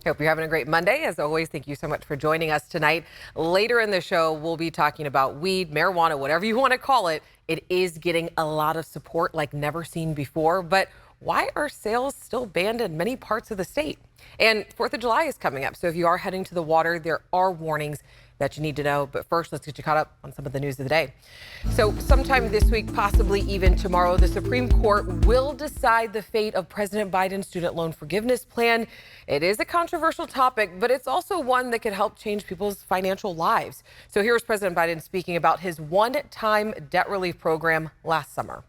Hope you're having a great Monday. As always, thank you so much for joining us tonight. Later in the show, we'll be talking about weed, marijuana, whatever you want to call it. It is getting a lot of support like never seen before. But why are sales still banned in many parts of the state? And 4th of July is coming up. So if you are heading to the water, there are warnings that you need to know. But first, let's get you caught up on some of the news of the day. So sometime this week, possibly even tomorrow, the Supreme Court will decide the fate of President Biden's student loan forgiveness plan. It is a controversial topic, but it's also one that could help change people's financial lives. So here's President Biden speaking about his one-time debt relief program last summer.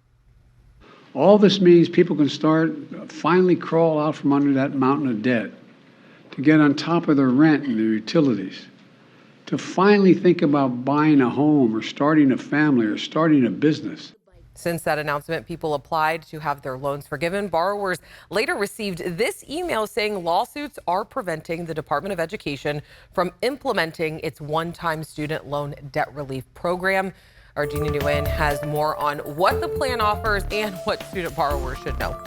All this means people can finally crawl out from under that mountain of debt, to get on top of their rent and their utilities, to finally think about buying a home or starting a family or starting a business. Since that announcement, people applied to have their loans forgiven. Borrowers later received this email saying lawsuits are preventing the Department of Education from implementing its one-time student loan debt relief program. Our Jeannie Nguyen has more on what the plan offers and what student borrowers should know.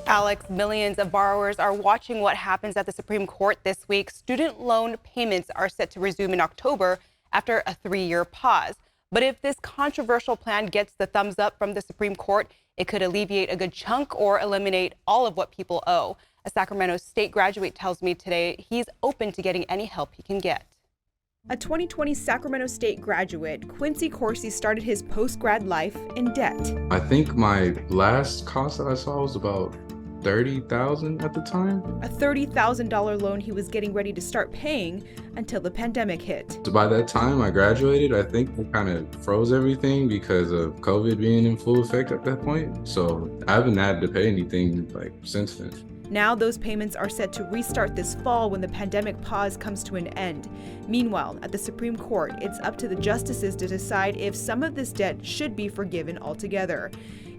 Alex, millions of borrowers are watching what happens at the Supreme Court this week. Student loan payments are set to resume in October after a 3-year pause. But if this controversial plan gets the thumbs up from the Supreme Court, it could alleviate a good chunk or eliminate all of what people owe. A Sacramento State graduate tells me today he's open to getting any help he can get. A 2020 Sacramento State graduate, Quincy Coursey started his post-grad life in debt. I think my last cost that I saw was about $30,000 at the time. A $30,000 loan he was getting ready to start paying until the pandemic hit. So by that time I graduated, I think they kind of froze everything because of COVID being in full effect at that point. So I haven't had to pay anything since then. Now those payments are set to restart this fall when the pandemic pause comes to an end. Meanwhile, at the Supreme Court, it's up to the justices to decide if some of this debt should be forgiven altogether.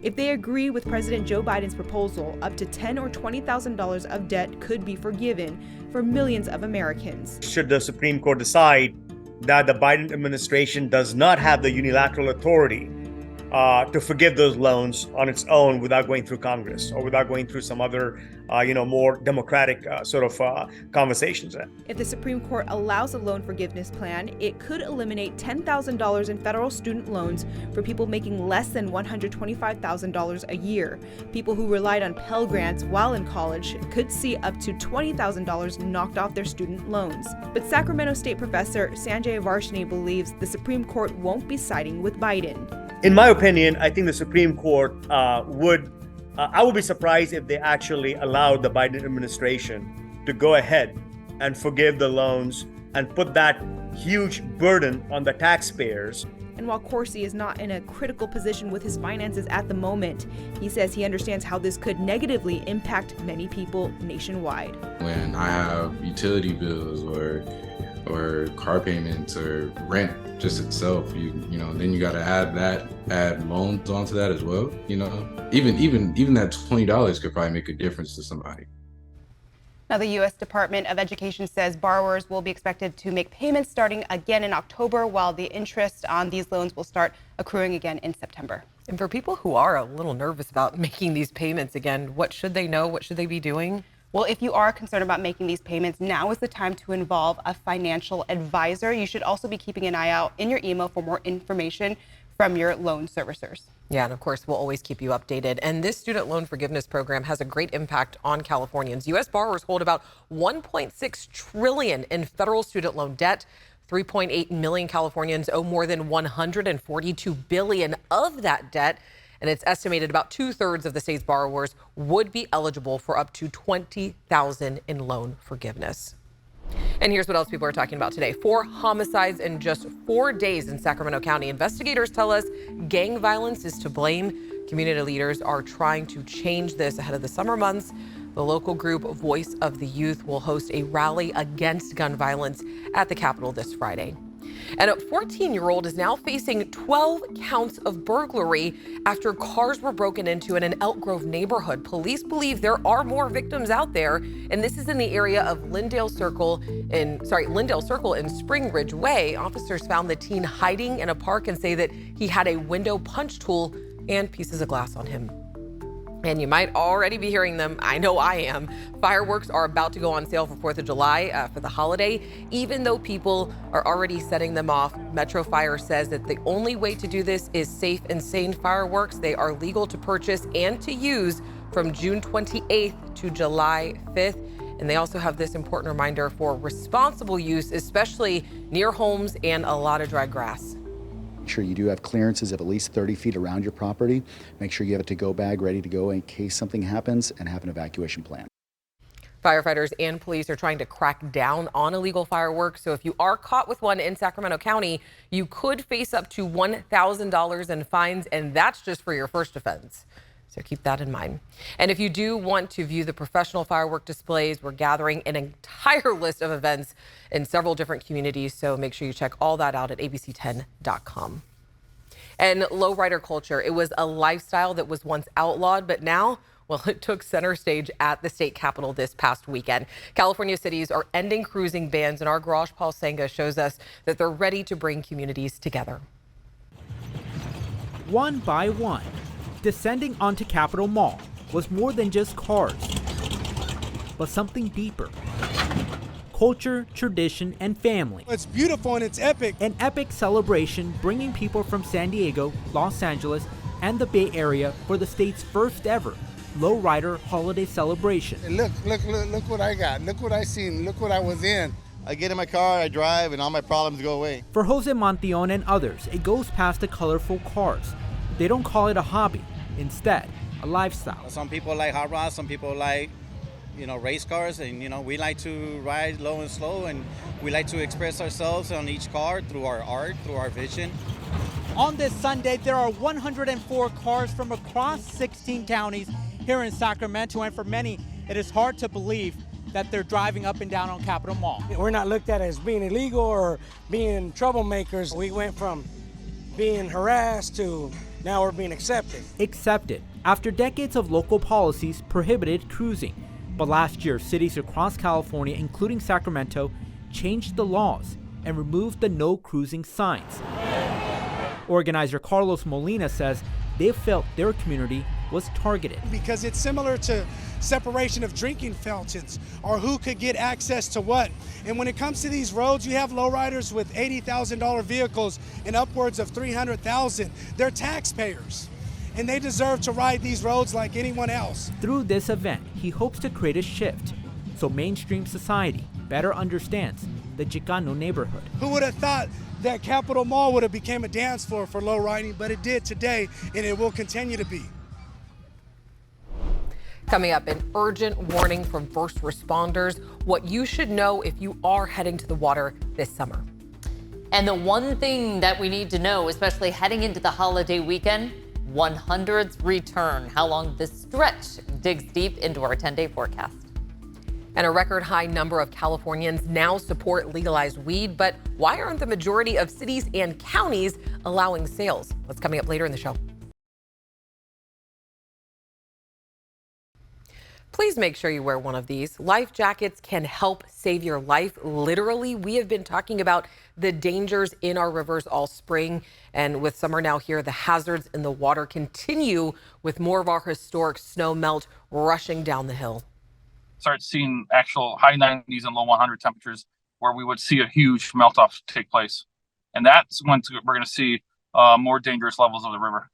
If they agree with President Joe Biden's proposal, up to $10,000 or $20,000 of debt could be forgiven for millions of Americans. Should the Supreme Court decide that the Biden administration does not have the unilateral authority to forgive those loans on its own without going through Congress or without going through some other, more democratic conversations. If the Supreme Court allows a loan forgiveness plan, it could eliminate $10,000 in federal student loans for people making less than $125,000 a year. People who relied on Pell Grants while in college could see up to $20,000 knocked off their student loans. But Sacramento State professor Sanjay Varshney believes the Supreme Court won't be siding with Biden. In my opinion, I think the Supreme Court I would be surprised if they actually allowed the Biden administration to go ahead and forgive the loans and put that huge burden on the taxpayers. And while Coursey is not in a critical position with his finances at the moment, he says he understands how this could negatively impact many people nationwide. When I have utility bills or car payments or rent just itself, then you got to add loans onto that as well. Even that $20 could probably make a difference to somebody. Now, the U.S. Department of Education says borrowers will be expected to make payments starting again in October, while the interest on these loans will start accruing again in September. And for people who are a little nervous about making these payments again, what should they know? What should they be doing? Well, if you are concerned about making these payments, now is the time to involve a financial advisor. You should also be keeping an eye out in your email for more information from your loan servicers. Yeah, and of course, we'll always keep you updated. And this student loan forgiveness program has a great impact on Californians. U.S. borrowers hold about $1.6 trillion in federal student loan debt. 3.8 million Californians owe more than $142 billion of that debt. And it's estimated about 2/3 of the state's borrowers would be eligible for up to $20,000 in loan forgiveness. And here's what else people are talking about today. 4 homicides in just 4 days in Sacramento County. Investigators tell us gang violence is to blame. Community leaders are trying to change this ahead of the summer months. The local group Voice of the Youth will host a rally against gun violence at the Capitol this Friday. And a 14-year-old is now facing 12 counts of burglary after cars were broken into in an Elk Grove neighborhood. Police believe there are more victims out there, and this is in the area of Lindale Circle in Spring Ridge Way. Officers found the teen hiding in a park and say that he had a window punch tool and pieces of glass on him. And you might already be hearing them. I know I am. Fireworks are about to go on sale for 4th of July for the holiday. Even though people are already setting them off, Metro Fire says that the only way to do this is safe and sane fireworks. They are legal to purchase and to use from June 28th to July 5th. And they also have this important reminder for responsible use, especially near homes and a lot of dry grass. Make sure you do have clearances of at least 30 feet around your property. Make sure you have a to-go bag ready to go in case something happens, and have an evacuation plan. Firefighters and police are trying to crack down on illegal fireworks. So if you are caught with one in Sacramento County, you could face up to $1,000 in fines, and that's just for your first offense. So keep that in mind. And if you do want to view the professional firework displays, we're gathering an entire list of events in several different communities. So make sure you check all that out at abc10.com. And lowrider culture, it was a lifestyle that was once outlawed, but now, well, it took center stage at the state capitol this past weekend. California cities are ending cruising bans, and our Garage Paul Senga shows us that they're ready to bring communities together. One by one, descending onto Capitol Mall was more than just cars, but something deeper. Culture, tradition, and family. It's beautiful and it's epic. An epic celebration bringing people from San Diego, Los Angeles, and the Bay Area for the state's first ever lowrider holiday celebration. And look what I got. Look what I seen. Look what I was in. I get in my car, I drive, and all my problems go away. For Jose Montion and others, it goes past the colorful cars. They don't call it a hobby, instead, a lifestyle. Some people like hot rods, some people like, race cars, and, we like to ride low and slow, and we like to express ourselves on each car through our art, through our vision. On this Sunday, there are 104 cars from across 16 counties here in Sacramento, and for many, it is hard to believe that they're driving up and down on Capitol Mall. We're not looked at as being illegal or being troublemakers. We went from being harassed to now we're being accepted. Accepted after decades of local policies prohibited cruising. But last year, cities across California, including Sacramento, changed the laws and removed the no cruising signs. Organizer Carlos Molina says they felt their community was targeted. Because it's similar to separation of drinking fountains or who could get access to what. And when it comes to these roads, you have lowriders with $80,000 vehicles and upwards of $300,000. They're taxpayers, and they deserve to ride these roads like anyone else. Through this event, he hopes to create a shift so mainstream society better understands the Chicano neighborhood. Who would have thought that Capitol Mall would have become a dance floor for low riding, but it did today, and it will continue to be. Coming up, an urgent warning from first responders, what you should know if you are heading to the water this summer. And the one thing that we need to know, especially heading into the holiday weekend, 100s return. How long this stretch digs deep into our 10-day forecast. And a record high number of Californians now support legalized weed, but why aren't the majority of cities and counties allowing sales? That's coming up later in the show. Please make sure you wear one of these. Life jackets can help save your life. Literally, we have been talking about the dangers in our rivers all spring. And with summer now here, the hazards in the water continue with more of our historic snow melt rushing down the hill. Start seeing actual high 90s and low 100 temperatures where we would see a huge melt off take place. And that's when we're going to see more dangerous levels of the river.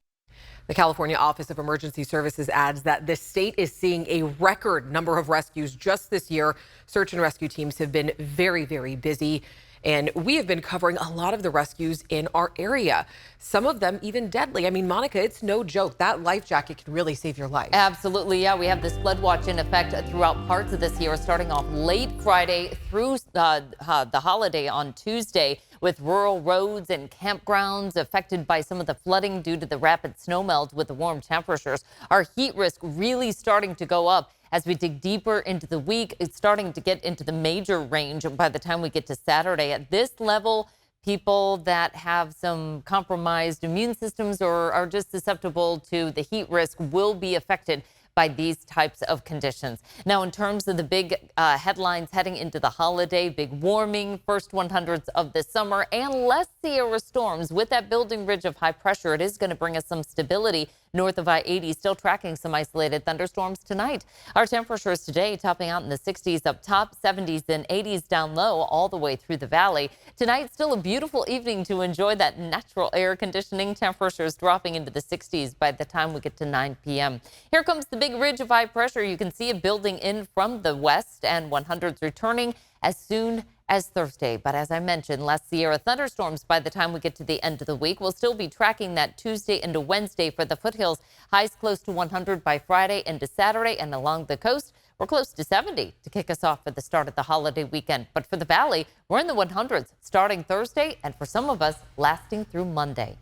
The California Office of Emergency Services adds that the state is seeing a record number of rescues just this year. Search and rescue teams have been very, very busy. And we have been covering a lot of the rescues in our area, some of them even deadly. I memean, Monica, it's no joke. That life jacket can really save your life. Absolutely. Yeah, we have this flood watch in effect throughout parts of this year, starting off late Friday through the holiday on Tuesday, with rural roads and campgrounds affected by some of the flooding due to the rapid snowmelt with the warm temperatures. Our heat risk really starting to go up. As we dig deeper into the week, it's starting to get into the major range by the time we get to Saturday. At this level, people that have some compromised immune systems or are just susceptible to the heat risk will be affected by these types of conditions. Now, in terms of the big headlines heading into the holiday, big warming, first 100s of the summer, and less Sierra storms. With that building ridge of high pressure, it is going to bring us some stability North of I-80 still tracking some isolated thunderstorms tonight. Our temperatures today topping out in the 60s up top, 70s and 80s down low all the way through the valley. Tonight, still a beautiful evening to enjoy that natural air conditioning. Temperatures dropping into the 60s by the time we get to 9 p.m. Here comes the big ridge of high pressure. You can see it building in from the west, and 100s returning as soon as Thursday. But as I mentioned, less Sierra thunderstorms by the time we get to the end of the week. We'll still be tracking that Tuesday into Wednesday for the foothills. Highs close to 100 by Friday into Saturday, and along the coast, we're close to 70 to kick us off for the start of the holiday weekend. But for the valley, we're in the 100s starting Thursday, and for some of us, lasting through Monday.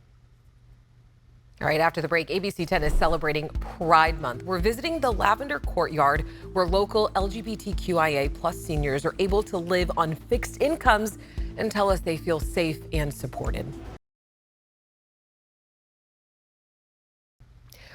All right, after the break, ABC 10 is celebrating Pride Month. We're visiting the Lavender Courtyard, where local LGBTQIA plus seniors are able to live on fixed incomes and tell us they feel safe and supported.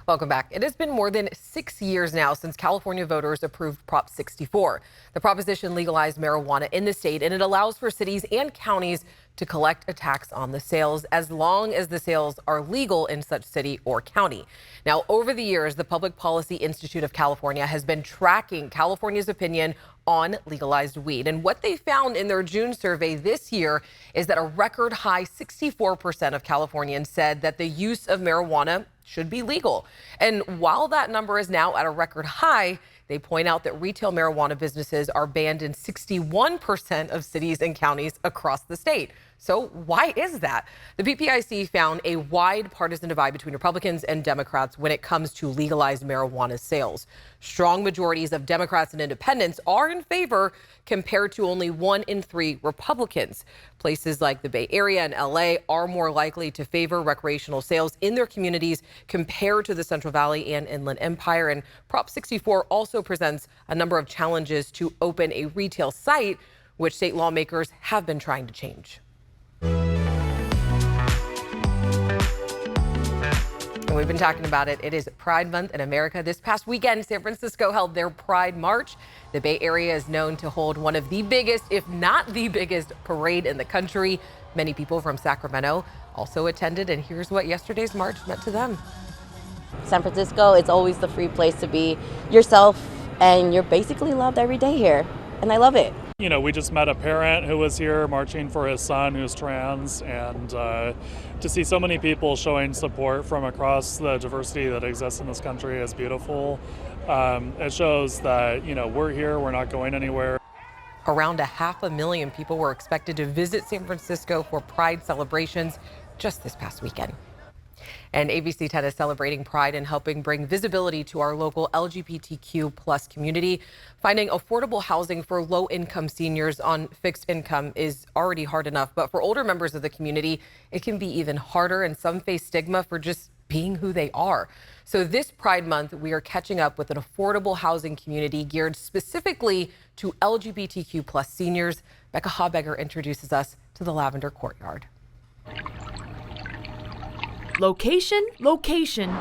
Welcome back. It has been more than 6 years now since California voters approved Prop 64. The proposition legalized marijuana in the state, and it allows for cities and counties to collect a tax on the sales as long as the sales are legal in such city or county. Now, over the years, the Public Policy Institute of California has been tracking California's opinion on legalized weed. And what they found in their June survey this year is that a record high 64% of Californians said that the use of marijuana should be legal. And while that number is now at a record high, they point out that retail marijuana businesses are banned in 61% of cities and counties across the state. So why is that? The PPIC found a wide partisan divide between Republicans and Democrats when it comes to legalized marijuana sales. Strong majorities of Democrats and independents are in favor compared to only 1 in 3 Republicans. Places like the Bay Area and LA are more likely to favor recreational sales in their communities compared to the Central Valley and Inland Empire. And Prop 64 also presents a number of challenges to open a retail site, which state lawmakers have been trying to change. And we've been talking about it. It is Pride Month in America. This past weekend, San Francisco held their Pride March. The Bay Area is known to hold one of the biggest, if not the biggest, parade in the country. Many people from Sacramento also attended, and here's what yesterday's march meant to them. San Francisco, it's always the free place to be yourself, and you're basically loved every day here, and I love it. You know, we just met a parent who was here marching for his son who's trans, and to see so many people showing support from across the diversity that exists in this country is beautiful. It shows that, you know, we're here, we're not going anywhere. Around 500,000 people were expected to visit San Francisco for Pride celebrations just this past weekend. And ABC 10 is celebrating Pride and helping bring visibility to our local LGBTQ plus community. Finding affordable housing for low-income seniors on fixed income is already hard enough, but for older members of the community, it can be even harder, and some face stigma for just being who they are. So this Pride Month, we are catching up with an affordable housing community geared specifically to LGBTQ plus seniors. Becca Habegger introduces us to the Lavender Courtyard. Location, location,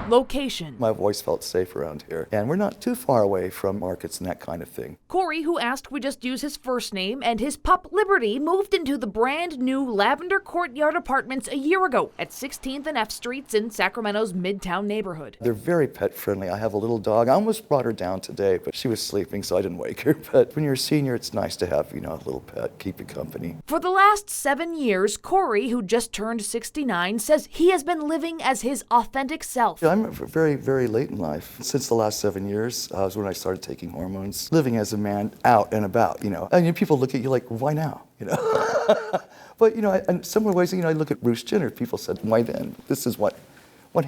location. My voice felt safe around here, and we're not too far away from markets and that kind of thing. Corey, who asked we just use his first name, and his pup Liberty moved into the brand new Lavender Courtyard apartments a year ago at 16th and F Streets in Sacramento's Midtown neighborhood. They're very pet friendly. I have a little dog. I almost brought her down today, but she was sleeping, so I didn't wake her. But when you're a senior, it's nice to have, you know, a little pet, keep you company. For the last 7 years, Corey, who just turned 69, says he has been living as his authentic self. I'm very, very late in life. Since the last 7 years was when I started taking hormones, living as a man out and about, you know. And people look at you like, why now, you know? But, you know, in similar ways, you know, I look at Bruce Jenner. People said, why then? This is what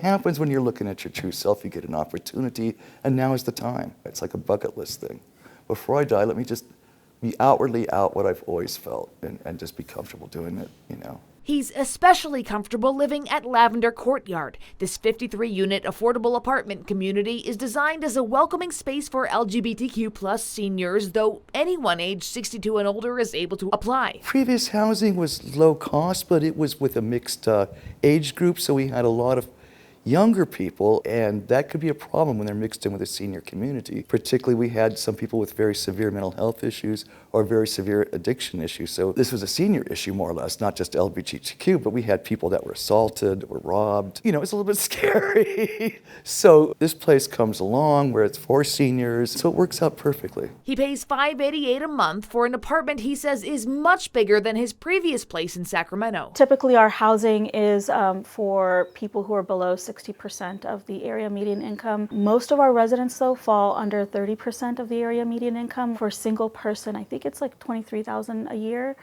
happens when you're looking at your true self. You get an opportunity, and now is the time. It's like a bucket list thing. Before I die, let me just be outwardly out what I've always felt and just be comfortable doing it, you know. He's especially comfortable living at Lavender Courtyard. This 53-unit affordable apartment community is designed as a welcoming space for LGBTQ plus seniors, though anyone aged 62 and older is able to apply. Previous housing was low cost, but it was with a mixed age group, so we had a lot of younger people, and that could be a problem when they're mixed in with a senior community. Particularly, we had some people with very severe mental health issues or very severe addiction issues. So this was a senior issue, more or less, not just LGBTQ, but we had people that were assaulted or robbed. You know, it's a little bit scary. So this place comes along where it's for seniors, so it works out perfectly. He pays $588 a month for an apartment he says is much bigger than his previous place in Sacramento. Typically, our housing is for people who are below 60% of the area median income. Most of our residents, though, fall under 30% of the area median income. For a single person, I think it's like $23,000 a year.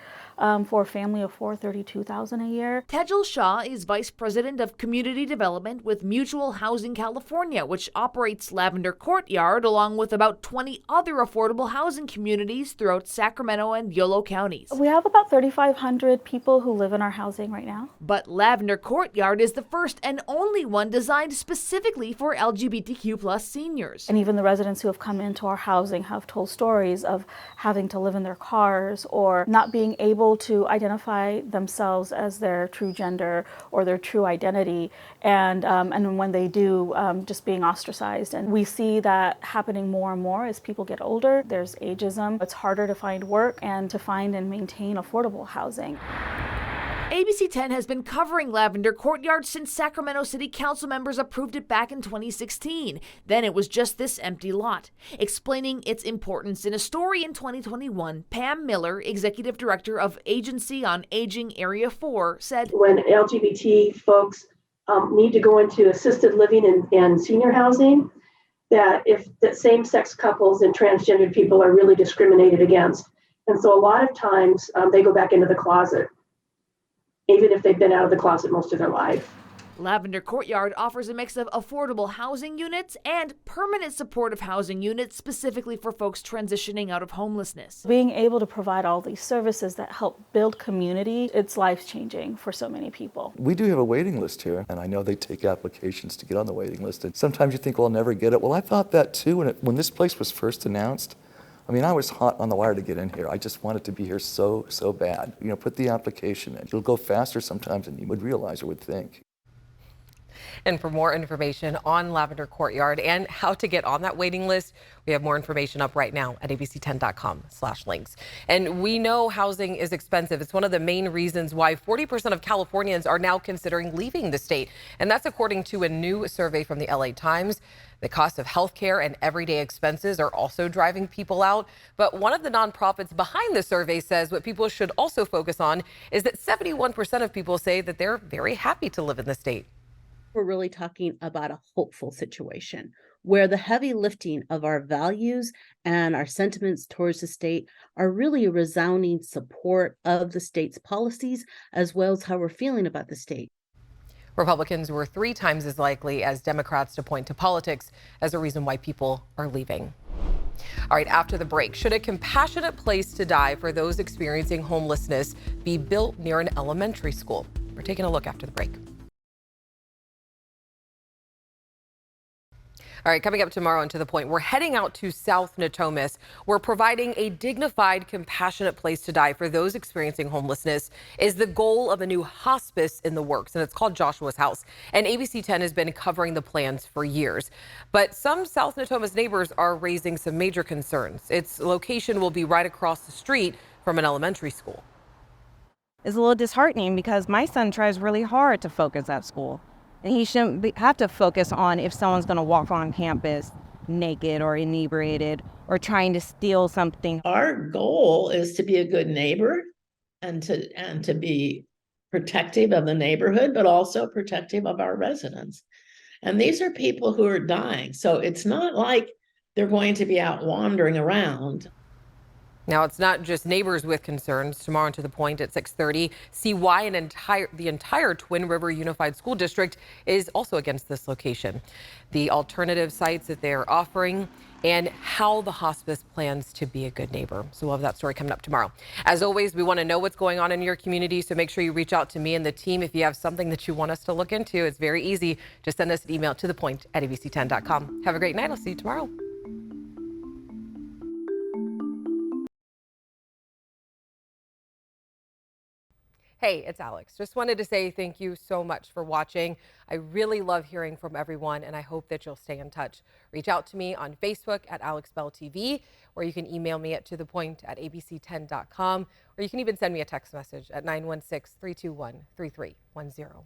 For a family of four, $32,000 a year. Tejal Shah is Vice President of Community Development with Mutual Housing California, which operates Lavender Courtyard along with about 20 other affordable housing communities throughout Sacramento and Yolo counties. We have about 3,500 people who live in our housing right now. But Lavender Courtyard is the first and only one designed specifically for LGBTQ+ seniors. And even the residents who have come into our housing have told stories of having to live in their cars or not being able to identify themselves as their true gender or their true identity, and when they do, just being ostracized. And we see that happening more and more as people get older. There's ageism. It's harder to find work and to find and maintain affordable housing. ABC 10 has been covering Lavender Courtyard since Sacramento City Council members approved it back in 2016. Then it was just this empty lot. Explaining its importance in a story in 2021, Pam Miller, Executive Director of Agency on Aging Area 4, said, when LGBT folks need to go into assisted living and senior housing, that if the same-sex couples and transgendered people are really discriminated against. And so a lot of times they go back into the closet, even if they've been out of the closet most of their life. Lavender Courtyard offers a mix of affordable housing units and permanent supportive housing units specifically for folks transitioning out of homelessness. Being able to provide all these services that help build community, it's life-changing for so many people. We do have a waiting list here, and I know they take applications to get on the waiting list. And sometimes you think, well, I'll never get it. Well, I thought that too when this place was first announced. I mean, I was hot on the wire to get in here. I just wanted to be here so bad. You know, put the application in. It'll go faster sometimes than you would realize or would think. And for more information on Lavender Courtyard and how to get on that waiting list, we have more information up right now at abc10.com/links. And we know housing is expensive. It's one of the main reasons why 40% of Californians are now considering leaving the state. And that's according to a new survey from the LA Times. The cost of healthcare and everyday expenses are also driving people out. But one of the nonprofits behind the survey says what people should also focus on is that 71% of people say that they're very happy to live in the state. We're really talking about a hopeful situation where the heavy lifting of our values and our sentiments towards the state are really a resounding support of the state's policies, as well as how we're feeling about the state. Republicans were 3 times as likely as Democrats to point to politics as a reason why people are leaving. All right, after the break, should a compassionate place to die for those experiencing homelessness be built near an elementary school? We're taking a look after the break. All right, coming up tomorrow and To the Point, we're heading out to South Natomas. We're providing a dignified, compassionate place to die for those experiencing homelessness is the goal of a new hospice in the works, and it's called Joshua's House. And ABC 10 has been covering the plans for years. But some South Natomas neighbors are raising some major concerns. Its location will be right across the street from an elementary school. It's a little disheartening because my son tries really hard to focus at school. And he shouldn't have to focus on if someone's going to walk on campus naked or inebriated or trying to steal something. Our goal is to be a good neighbor and to be protective of the neighborhood, but also protective of our residents. And these are people who are dying. So it's not like they're going to be out wandering around. Now, it's not just neighbors with concerns. Tomorrow on To the Point at 6:30, see why the entire Twin River Unified School District is also against this location, the alternative sites that they're offering, and how the hospice plans to be a good neighbor. So we'll have that story coming up tomorrow. As always, we want to know what's going on in your community, so make sure you reach out to me and the team if you have something that you want us to look into. It's very easy. Just send us an email to thepoint@abc10.com. Have a great night. I'll see you tomorrow. Hey, it's Alex. Just wanted to say thank you so much for watching. I really love hearing from everyone, and I hope that you'll stay in touch. Reach out to me on Facebook at AlexBellTV, or you can email me at tothepoint@abc10.com, or you can even send me a text message at 916-321-3310.